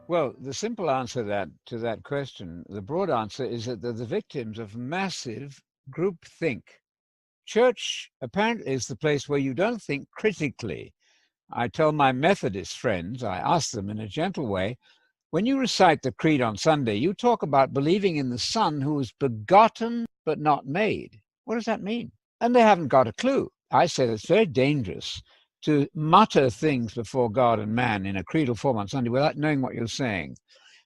Well, the simple answer to that question, the broad answer is that they're the victims of massive groupthink. Church apparently is the place where you don't think critically. I tell my Methodist friends, I ask them in a gentle way, when you recite the creed on Sunday, you talk about believing in the Son who was begotten but not made. What does that mean? And they haven't got a clue. I said it's very dangerous to mutter things before God and man in a creedal form on Sunday without knowing what you're saying.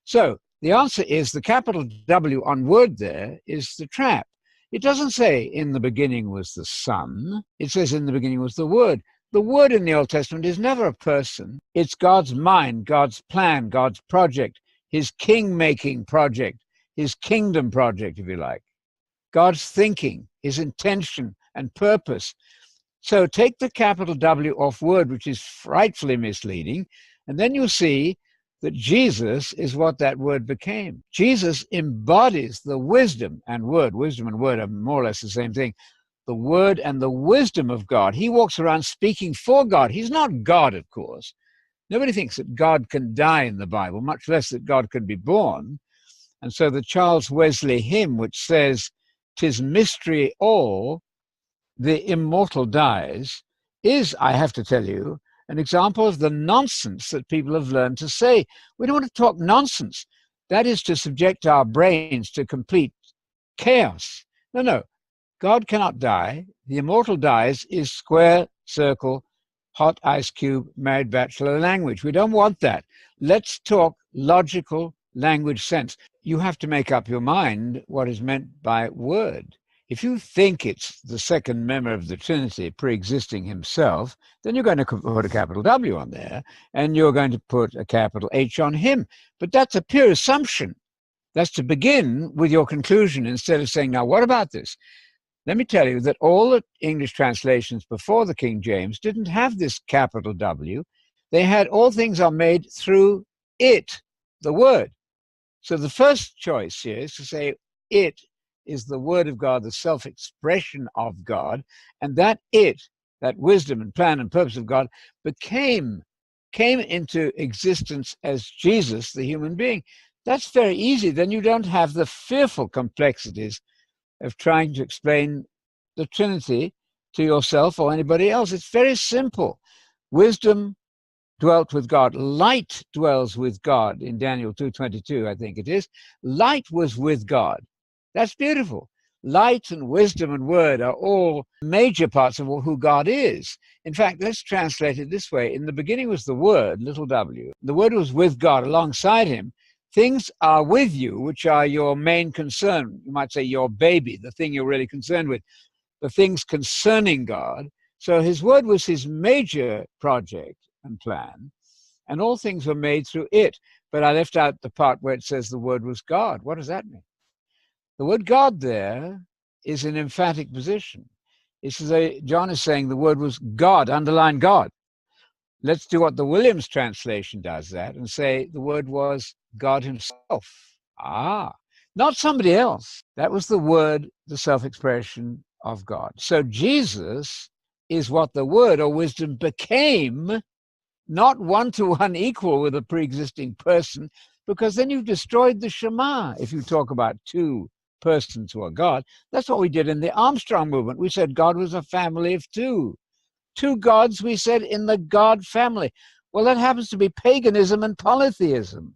So the answer is the capital W on word there is the trap. It doesn't say in the beginning was the Son. It says in the beginning was the Word. The Word in the Old Testament is never a person. It's God's mind, God's plan, God's project, his king-making project, his kingdom project, if you like. God's thinking, his intention and purpose. So take the capital W off word, which is frightfully misleading, and then you'll see that Jesus is what that word became. Jesus embodies the wisdom and word. Wisdom and word are more or less the same thing. The word and the wisdom of God. He walks around speaking for God. He's not God, of course. Nobody thinks that God can die in the Bible, much less that God can be born. And so the Charles Wesley hymn, which says, "'Tis mystery all, the immortal dies," is, I have to tell you, an example of the nonsense that people have learned to say. We don't want to talk nonsense. That is to subject our brains to complete chaos. No. God cannot die. The immortal dies is square, circle, hot ice cube, married bachelor language. We don't want that. Let's talk logical language sense. You have to make up your mind what is meant by word. If you think it's the second member of the Trinity pre-existing himself, then you're going to put a capital W on there, and you're going to put a capital H on him. But that's a pure assumption. That's to begin with your conclusion instead of saying, now, what about this? Let me tell you that all the English translations before the King James didn't have this capital W. They had all things are made through it, the word. So the first choice here is to say it is the word of God, the self-expression of God, and that it, that wisdom and plan and purpose of God, came into existence as Jesus, the human being. That's very easy. Then you don't have the fearful complexities of trying to explain the Trinity to yourself or anybody else. It's very simple. Wisdom dwelt with God. Light dwells with God in Daniel 2:22, I think it is. Light was with God. That's beautiful. Light and wisdom and word are all major parts of who God is. In fact, let's translate it this way. In the beginning was the Word, little w. The Word was with God alongside him. Things are with you, which are your main concern. You might say your baby, the thing you're really concerned with, the things concerning God. So his word was his major project and plan, and all things were made through it. But I left out the part where it says the word was God. What does that mean? The word God there is an emphatic position. It's as though John is saying the word was God, underline God. Let's do what the Williams translation does that and say the word was God himself. Not somebody else. That was the word, the self-expression of God. So Jesus is what the word or wisdom became, not one-to-one equal with a pre-existing person, because then you've destroyed the Shema if you talk about two persons who are God. That's what we did in the Armstrong movement. We said God was a family of two. Two gods, we said, in the God family. Well, that happens to be paganism and polytheism.